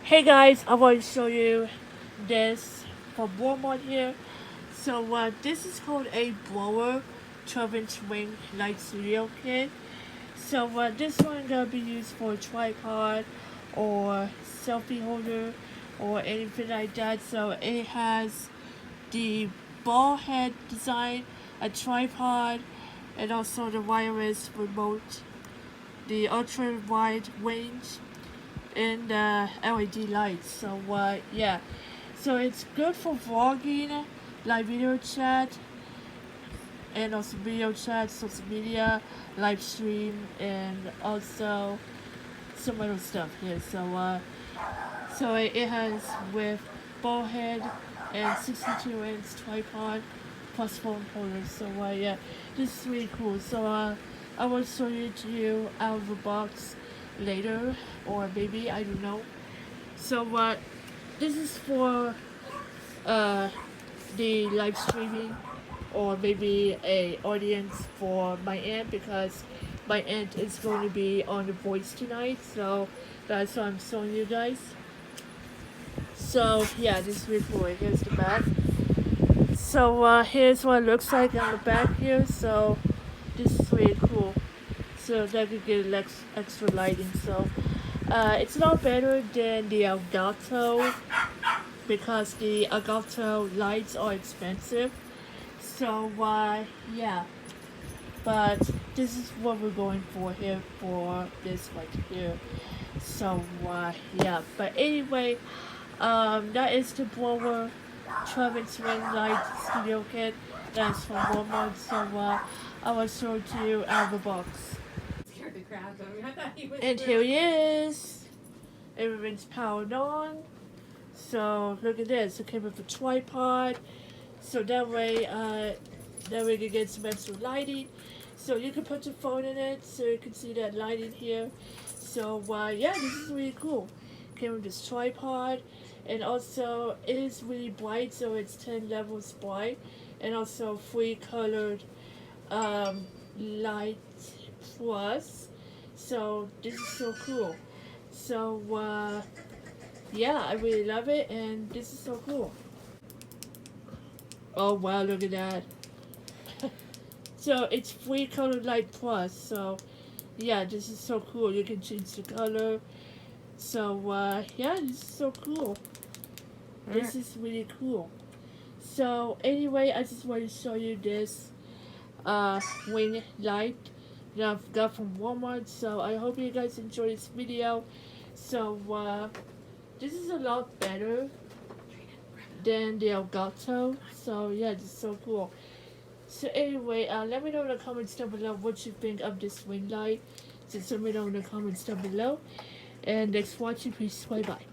Hey guys, I want to show you this from Walmart here. So this is called a blower 12-inch ring light studio kit. So this one gonna be used for a tripod or selfie holder or anything like that. So it has the ball head design, a tripod, and also the wireless remote, the ultra wide range, and LED lights. So yeah, so it's good for vlogging, live video chat, and also video chat, social media, live stream, and also some other stuff here. So it has with ball head and 62-inch tripod plus phone holder. So yeah, this is really cool. So I will show it to you out of the box later, or maybe I don't know. So this is for uh, the live streaming, or maybe a audience for my aunt, because my aunt is going to be on The Voice tonight. So that's what I'm showing you guys. So yeah, this is really cool. Here's the back. So here's what it looks like on the back here. So this is really cool. So that could get extra lighting. So it's a lot better than the Elgato, because the Elgato lights are expensive. So yeah, but this is what we're going for here for this right here. So yeah, but anyway, that is the blower 12-inch ring light studio kit. That's from Walmart. So I will show it to you out of the box. Scared the crap out of me. I thought he was And here he is. Everything's powered on. So look at this. It came with a tripod. So that way you can get some extra lighting. So you can put your phone in it so you can see that lighting here. So yeah, this is really cool. Came with this tripod, and also it is really bright, so it's 10 levels bright, and also 3 colored light plus. So this is so cool. So yeah, I really love it, and this is so cool. Oh wow, look at that. So it's 3 colored light plus. So yeah, this is so cool. You can change the color. So yeah, this is so cool. This is really cool. So anyway, I just want to show you this wing light that I've got from Walmart. So I hope you guys enjoy this video. So this is a lot better than the Elgato. So yeah, this is so cool. So anyway, let me know in the comments down below what you think of this ring light. Just let me know in the comments down below. And next watching, please bye bye.